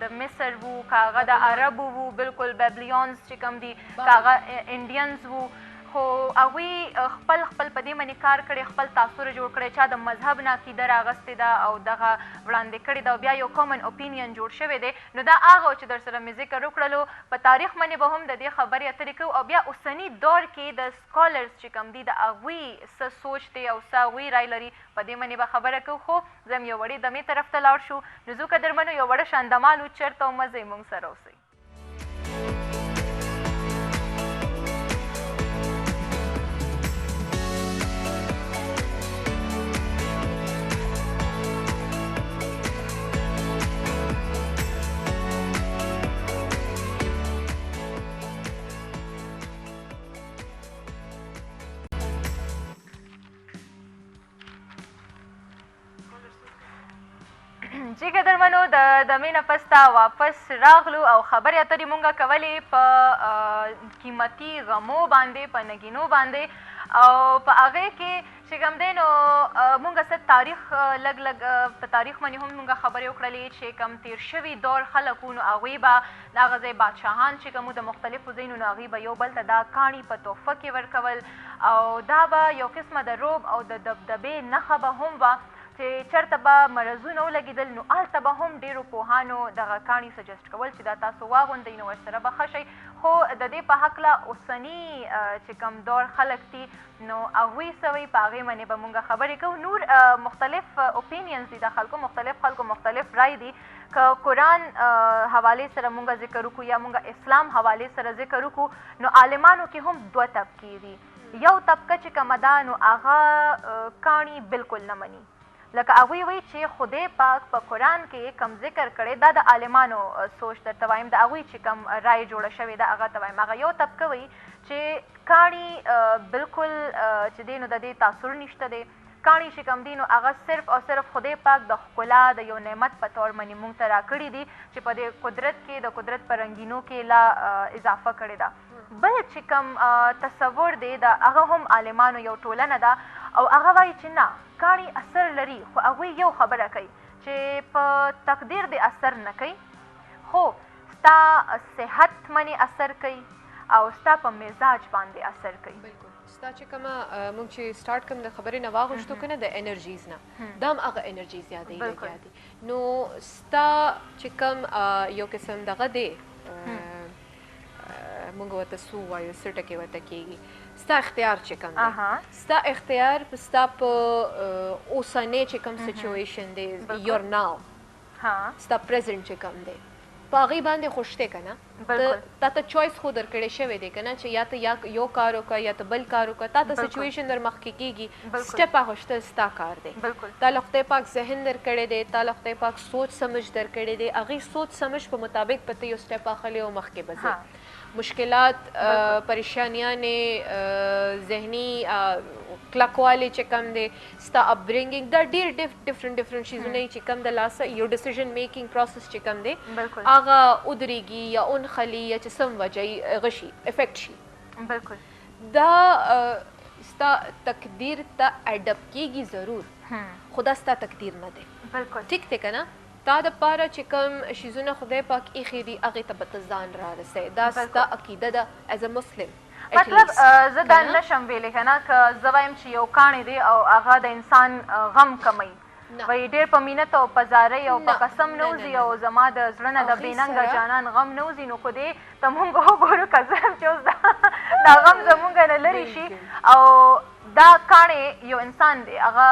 د مصر وو که هغه د عربو وو بالکل بیبلیونز چې کوم دي که هغه انډینز وو خو هغوی خپل په دې باندې کار کړی خپل تاثر جوړ کړی چا د مذهب نه عقیده راغستې ده او دغه وړاندې کړې ده او بیا یو کامن اوپینین جوړ شوی دی نو دا هغه چې در سره مې ذکر وکړلو په تاریخ باندې به هم د دې خبرې اترې کوو او بیا اوسني دور کې د سکالرز چې کوم دي د هغوی څه سوچ دی او څه هغوی رای لري په دې باندې به خبره کوو خو زه هم یو وړې دمې طرف ته لاړ شو نو زه قدرمنو یو وړه شاندمال و چېرته او مزه یې موږ سره اوسئ جی قدرمنو د دمې نه پس ته واپس راغلو او خبرې اترې مونږ کولې په قیمتي غمو باندې په نګینو باندې او په هغې کې چې کوم دی نو مونږ څه تاریخ لږ په تاریخ باندې هم مونږ خبرې وکړلې چې کوم تیر شوي دور خلک وو نو هغوی به د هغه ځای بادشاهان چې کوم د مختلفو ځایونو نو هغوی به یو بل ته دا کاڼي په تحفه کې ورکول او دا به یو قسمه د روب او د دبدبې نښه به هم وه چې چېرته به مرضونه ولګېدل نو هلته به هم ډېرو پوهانو دغه کاڼي سجسټ کول چې دا تاسو واغوندئ نو ورسره به ښه شئ خو د دې په هکله اوسني چې کوم دور خلک دي نو هغوی څه وایي په هغې باندې به مونږ خبرې کوو نور مختلف اوپینینز دي د خلکو مختلف خلکو مختلف رای دي که قرآن حوالې سره مونږ ذکر وکړو یا مونږ اسلام حوالې سره ذکر وکړو نو عالمانو کې هم دوه طبقې دي یو طبقه چې کومه ده نو هغه کاڼي بلکل نه مني لکه هغوی وایي چې خدای پاک په قرآن کې کم ذکر کړی دا د عالمانو سوچ درته وایم د هغوی چې کم رای جوړه شوې ده هغه ته وایم هغه یو طبقه وایي چې کاڼي بلکل چې دی نو د دې تاثر نشته دی کاڼي چې کوم دي نو هغه صرف او صرف خدای پاک د ښکلا د یو نعمت په طور باندې مونږ ته راکړي دي چې په دې قدرت کې د قدرت په رنګینو کې لا اضافه کړې ده بل چې کوم تصور دی د هغه هم عالمانو یو ټولنه ده او هغه وایي چې نه کاڼي اثر لري خو هغوی یو خبره کوي چې په تقدیر دې اثر نه کوي خو ستا صحت باندې اثر کوي او ستا په مزاج باندې اثر کوي بالکل ستا چې کومه موږ چې سټارټ کوم د خبرې نه واغوښتو که نه د انرژیز نه دا هم هغه انرژیز یادوي لګیا دي نو ستا چې کوم یو قسم دغه دی مونږ ورته څه ووایو څه ټکې ورته کېږي ستا اختیار چې کوم دی ستا اختیار په ستا په اوسنی چې کوم سچویشن دی یور ناو ستا پریزنټ چې کوم دی په هغې باندې خوشته که نه تا ته چوایس خو درکړی شوی دی که نه چې یا ته یو کار وکړه یا ته بل کار وکړه تا ته سچویشن در مخکې کېږي سټپ اخیستل ستا کار دی تا له خدای پاک ذهن درکړی دی تا له خدای پاک سوچ سمجھ درکړی دی هغې سوچ سمجھ په مطابق به ته یو سټپ اخلې او مخکې به ځې مشکلات پریشانیانې ذهني کلکوالی چې کم دی ستا اپبرنګینګ دا ډېر ډفرنټ چیزونه چې کم د لاسه یو ډیسیژن میکینګ پروسس چې کم دی هغه ودرېږي یا انخلي یا چې سم وجه هغه شي افیکټ شي بالکل دا ستا تقدیر ته اډپ کېږي ضرور خو دا ستا تقدیر نه دی بالکل ټیک دی که نه تا دپاره چې کوم شیزونه خدای پاک ایښي دي هغې ته به ته ځان رارسوې دا ستا عقیده ده ایز ا مسلم مطلب زه دا نشم ویلی که نه که زه وایم چې یو کاڼی دی او هغه د انسان غم کموي وایي ډېر په مینت او په زارۍ او په قسم نه وځي او زما د زړه نه د بېننګه جانان غم نه وځي نو خو دې ته مونږ وګورو که زه هم چې اوس دا غم زمونږ نه لرې شي او دا کاڼی یو انسان دی هغه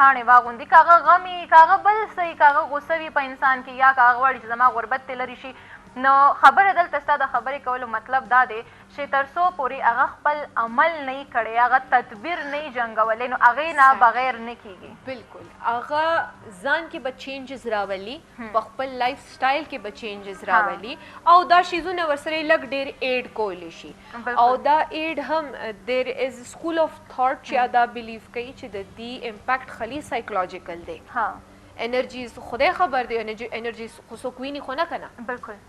کاڼی واغوندي که هغه غم وي که هغه بل څه وي که هغه غوسه وي په انسان کې یا که هغه غواړي چې زما غربت ترې لرې شي نو خبره دلته ستا د خبرې کولو مطلب دا دی چې تر څو پورې هغه خپل عمل نه یې کړی هغه تدبیر نه یې جنګولی نو هغې نه بغیر نه کېږي بالکل هغه ځان کې به چینجز راولي په خپل لایف سټایل کې به چینجز راولي او دا شیزونه ورسره لږ ډېر ایډ کولی شي او دا ایډ هم دیر از سکول آف تھاټ چې دا بلیف کوي چې د دې امپیکټ خالي سایکولوجیکل دی انرژیز خدای خبر دی انرژیز خو څوک ویني خو نه که نه بالکل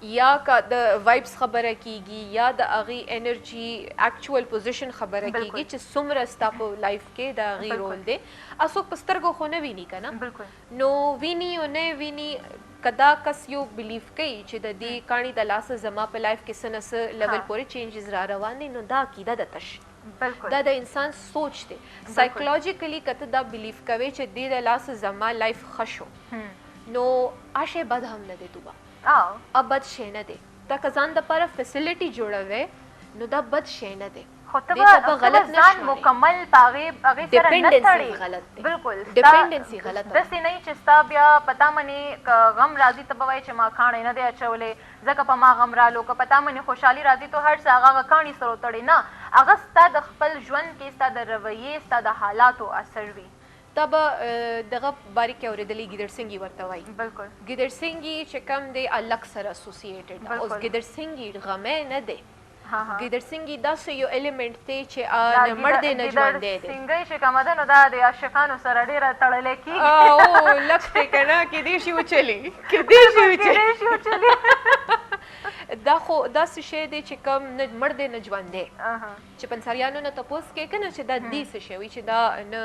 یا که د وایبس خبره کیږي یا د هغې انرژي اکچوال پوزیشن خبره کیږي چې څومره ستا په لایف کې د هغې رول دی څوک په سترګو خو نه ویني که نه نو ویني او نه ویني که دا کس یو بلیف کوي چې د دې کاڼي د لاسه زما په لایف کې څه نه څه لیول پورې چینجز را روان دي نو دا عقیده د تش دا د انسان سوچ دی سایکولوجیکلی که ته دا بلیف کوې چې دې د لاسه زما لایف ښه شو نو هغه شی بد هم نه دی دوبه بد شی نه دی تا که ځان دپاره فیسیلیټي جوړوې نو دا بد شی نه دی خو ته به ځان مکمل په هغې سره نه تړې بالکل ډیپینډنسي غلط داسې نه وي چې ستا بیا په تا باندې که غم راځي ته به وایې چې ما کاڼی نه دی اچولی ځکه په ما غم رالو که په تا باندې خوشحالي راځي تو هر څه هغه کاڼي سره وتړې نه هغه ستا د خپل ژوند کې ستا د رویې ستا د حالاتو اثر وي دا به دغه باریکې اورېدلي ګیدر سنګي ورته وایي بالکل ګیدر سنګي چې کوم دی الګ سره اسوسیېټډ اوس ګیدر سنګي غمی نه دی ګیدر سنګي داسې یو ایلیمنټ دی چې نه مړ دی نه ژوندی دی سنګۍ چې کومه ده نو دا د عاشقانو سره ډېره تړلی کېږي او لږ دی که نه کیدای شي وچلي کیدای شي وچلي دا خو داسې شی دی چې کوم نه مړ دی نه ژوند دی اها چې پنساریانو نه تپوس کې کنه چې دا دې څه شی وي چې دا نه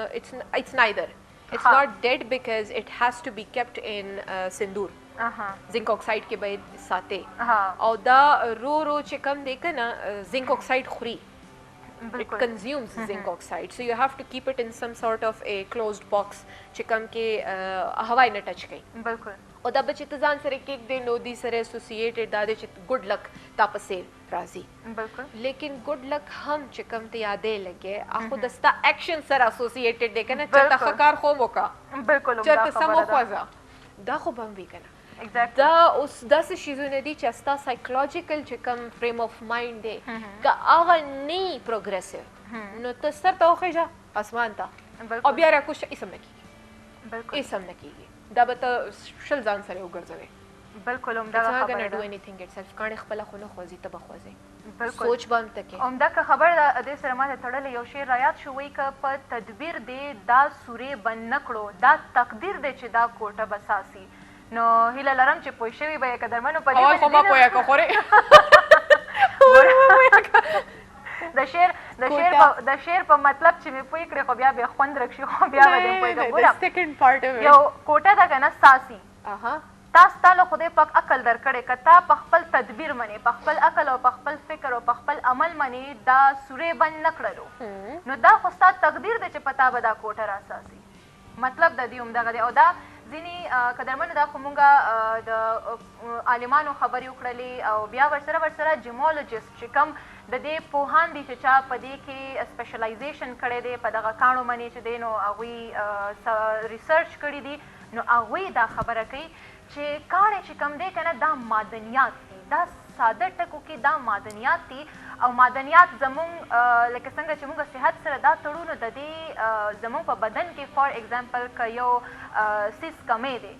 it's neither it's ها. not dead because it has to be kept in سندور اها زنک اکساید کې باید ساتي ها او دا رو رو چې کوم دی کنه زنک اکساید خوري it بالکل consumes zinc oxide so you have to keep it in some sort of a closed box چې کوم کې هوا نه ټچ کوي بالکل او دا به چې ته ځان سره کېږدې دی نو دې سره اسوسیټډ دا دی چې ګډ لک تا پسې راځي بالکل لیکن ګډ لک هم چې کوم ته یادې لګې اخو د ستا اکشن سره اسوسیټډ دی که نه چېرته بالکل. ښه کار خو وکړه بالکل چېرته همدا سم خبره ده. وخوځه دا خو به هم وي که نه Exactly. دا اوس داسې شیزونه دي چې ستا سایکولوژیکل چې کوم فریم اف مایند دی که هغه نه پروګرسیو نو ته سر ته وخېږه اسمان ته او بالکل بیا راکوشه هېڅ هم نه کېږي بالکل هېڅ هم نه کېږي دا به ته شل ځان سره وګرځوې بالکل It's همدا not خبره gonna do ده anything itself کاڼې خپله خو نه خوځي ته به خوځې بالکل سوچ به هم ته کې همدا که خبر ده دې سره ماته تړلی یو شعر رایاد شو وایي که په تدبیر دې دا سورې بند نه کړو دا تقدیر دی چې دا کوټه به ساسي نو هیله لرم چې پوه شوي به یې قدرمنو په اول خو ما پوهه که خورې د شعر په مطلب چې مې پوه کړې خو بیا به خوند رکشي خو بیا به دې پوه کړم second part of it یو کوټه ده که نه ساسي اها تا ستا له خدای پاک عقل درکړی که تا په خپل تدبیر منې په خپل عقل او په خپل فکر او په خپل عمل منې دا سورې بند نه کړلو نو دا خو ستا تقدیر دی چې په تا به دا کوټه راساسي مطلب د دې همدغه دی او دا ځینې قدرمنو دا خو مونږه د عالمانو خبرې وکړلې او بیا ورسره جیمولوجسټ چې کوم د دې پوهان دي چې چا په دې کې سپیشلایزیشن کړی دی په دغه کاڼو منې چې دی نو هغوی ریسرچ کړي دي نو هغوی دا خبره کوي چې کاڼې چې کوم دی که نه دا معدنیات دي دا ساده ټکو کې دا معدنیات دي او معدنیات زمونږ لکه څنګه چې مونږ صحت سره دا تړو نو د دې زمونږ په بدن کې فار ایگزامپل که یو سیس کمی دی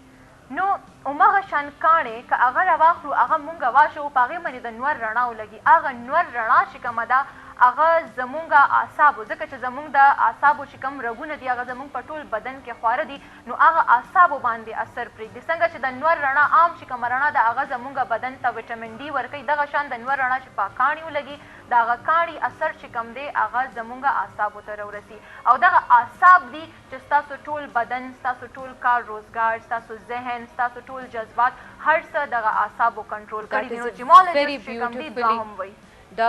نو همغه شان کاڼې که هغه راواخلو هغه مونږ واچوو په هغې باندې د نور رڼا ولګي هغه نور رڼا چې کومه ده هغه زمونږ اعصابو ځکه چې زمونږ د اعصابو چې کوم رګونه دي هغه زمونږ په ټول بدن کې خواره دي نو هغه اعصابو باندې اثر پرېږدي څنګه چې د نور رڼا عام چې کومه رڼا ده هغه زمونږ بدن ته ویټامین ډي ورکوي دغه شان د نور رڼا چې په کاڼي ولګي د هغه کاڼي اثر چې کوم دی هغه زمونږ اعصابو ته راورسي او دغه اعصاب دي چې ستاسو ټول بدن ستاسو ټول کار روزګار ستاسو ذهن ستاسو ټول جذبات هر څه دغه اعصابو کنټرول کړي دي نو جیمولوجسټ چې کوم دي دا هم وایي دا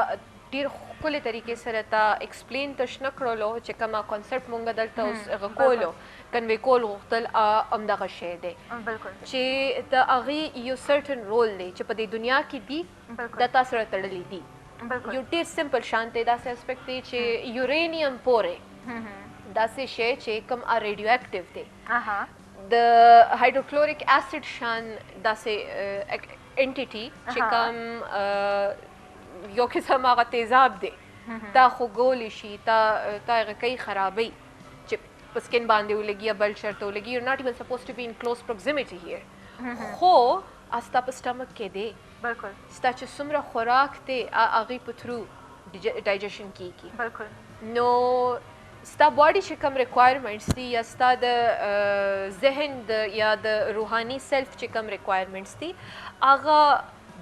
ډېر ښکلې طریقې سره تا ایکسپلین تش نه کړلو چې کومه کانسپټ مونږ دلته اوس هغه کولو کنوې کول غوښتل همدغه شی دی بالکل چې د هغې یو سرټن رول دی چې په دې دنیا کې دي دا تا سره تړلی دي بالکل یو ډېر سمپل شان دی داسې اسپیکټ دی چې یورینیم پورې داسې شی چې کوم ریډیو اکټیو دی د هایډروکلوریک اسید شان داسې انټیټي چې کوم یو قسم هغه تیزاب دی تا خوږولی شي تا هغه کوي خرابوي چې په سکن باندې ولګي یا بل چېرته ولګي یو ناٹ ایون سپوز ټو بي ان کلوز پروکزیمیټي هیر خو ستا په سټمک کې دی بالکل ستا چې څومره خوراک دی هغې په تھرو ډایجیشن کیږي بالکل نو ستا باډي چې کوم ریکوایرمنټس دي یا ستا د ذهن یا د روحاني سیلف چې کوم ریکوایرمنټس دي هغه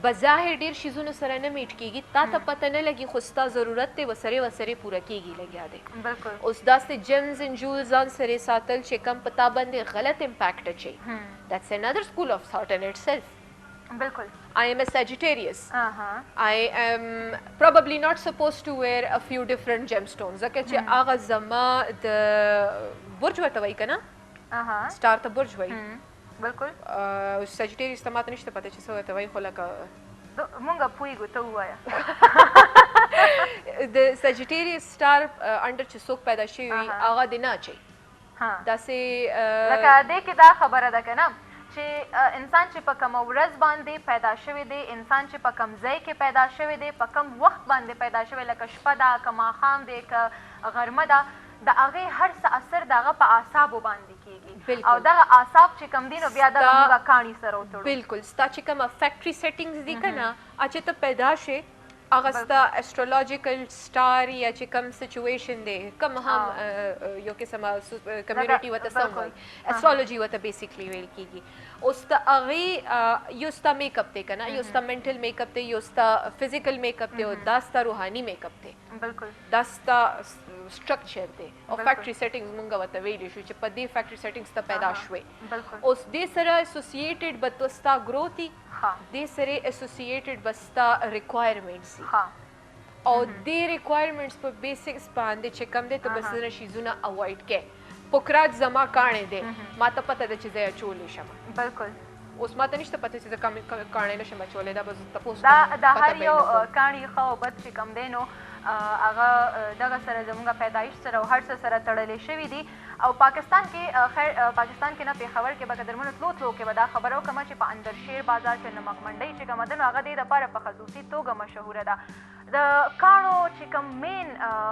بظاهر ډېر شیزونو سره نه میټ کېږي تا ته پته نه لګي خو ستا ضرورت دی وسرې پوره کېږي لګیا دی بالکل اوس داسې جیمز اینډ جولز ځان سره ساتل چې کم په تا باندې غلط امپیکټ اچوي دیټس انادر سکول اف ثاټ ان اټسیلف بالکل I am a Sagittarius. I am probably not supposed to wear a few different gemstones. ځکه چې هغه زما د برج ورته وایي که نه سټار ته برج وایي بالکل سیجیټیریس ته ماته نشته پته چې څه ورته وایي خو لکه مونږ پوهېږو ته ووایه د سیجیټیریس سټار انډر چې څوک پیدا شوي وي هغه دې نه اچوي داسې لکه دې کې دا خبره ده که نه چې انسان چې په کومه ورځ باندې پیدا شوی دی انسان چې په کوم ځای کې پیدا شوی دی په کوم وخت باندې پیدا شوی لکه شپه ده که ماښام دی که غرمه ده د هغې هر څه اثر د هغه په اعصابو باندې کېږي او دغه اعصاب چې کوم دي نو بیا دغه موږ کاڼي سره وتړو بلکل ستا چې کومه فیکټري سیټینګز دي که نه چې ته پیدا شې هغه ستا اسټرولوجیکل سټار یا چې کوم سچویشن دی کوم هم یو قسمه کمیونټي وته سم وایي اسټرولوجي وته بیسیکلی ویل کیږي اوس ته هغې یو ستا میک اپ دی که نه یو ستا منټل میک اپ دی یو ستا فزیکل میک اپ دی او دا ستا روحاني میک اپ دی بالکل دا ستا سټرکچر دی او فیکټري سیټینګز مونږ ورته ویلی شو چې په دې فیکټري سیټینګز ته پیدا شوې اوس دې سره اسوسییټډ به تو ستا ګروت وي دې سره اسوسییټډ به ستا ریکوایرمنټس وي او دې ریکوایرمنټس په بیسکس باندې چې کوم دی ته به څه شیزونه اوایډ کړې پوکراج زما کاڼی دی ما ته پته ده چې زه یې اچولی شم بالکل اوس ما ته نشته پته چې زه کاڼی نه شم اچولی دا به زه تپوس دا هر یو کاڼي ښه او بد چې کوم دی نو هغه دغه سره زموږ پیدایش سره او هر څه سره تړلی شوي دي او پاکستان کې خیر پاکستان کې نه پېښور کې به قدرمنو تلو کې به دا خبره وکړم چې په اندرشیر بازار کې نمک منډۍ چې کومه ده نو هغه دې دپاره په خصوصي توګه مشهوره ده د کاڼو چې کوم مین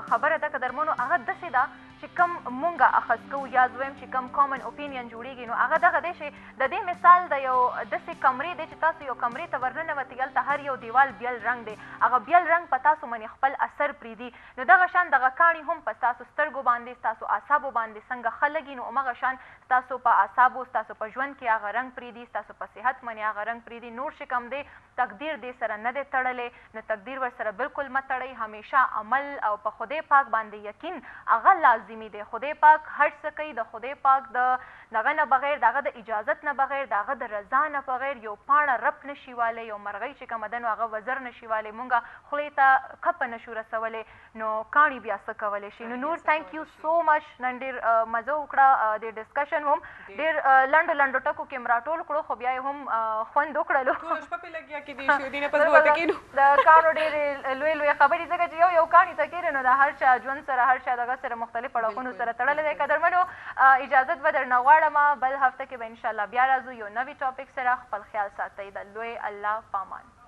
خبره ده قدرمنو هغه داسې ده چې کوم مونږه اخذ کوو یا زه وایم چې کوم کامن اوپینین جوړیږي نو هغه دغه دی چې د دې مثال د یو داسې کمرې دی چې تاسو یو کمرې ته ورننوتئ هلته هر یو دیوال بیل رنګ دی هغه بیل رنګ په تاسو باندې خپل اثر پرېږدي نو دغه شان دغه کاڼي هم په ستاسو سترګو باندې ستاسو اعصابو باندې څنګه ښه لګي نو همغه شان ستاسو په اعصابو ستاسو په ژوند کې هغه رنګ پرېږدي ستاسو په صحت باندې هغه رنګ پرېږدي نور چې کوم دی تقدیر دې سره نه دی تړلی نو تقدیر ورسره بالکل مه تړئ همیشه عمل او په خدای پاک باندې یقین هغه لازمي دی خدای پاک هر څه کوي د خدای پاک د دغه نه بغیر د هغه د اجازت نه بغیر د هغه د رضا نه بغیر یو پاڼه رپ نشي والی یو مرغۍ چې کومه ده نو هغه وزر نشي والی مونږ خولې ته کپه نشو رسولی نو کاڼي بیا څه کولی شي نو نور تھینک یو سو مچ نن ډېر مزه وکړه د ډسکشن هم ډېر لنډو لنډو ټکو کې م راټول کړو خو بیا یې هم خوند وکړلو د کاڼو ډېرې لوی لوی خبرې ځکه چې یو کاڼي ته کېږي نو د هر چا ژوند سره هر چا دغه سره مختلف اړخونو سره تړلی دی قدرمنو اجازت به درنه غواړم بل هفته کې به انشاءالله بیا راځو یو نوي ټاپک سره خپل خیال ساتئ د لوی الله پامان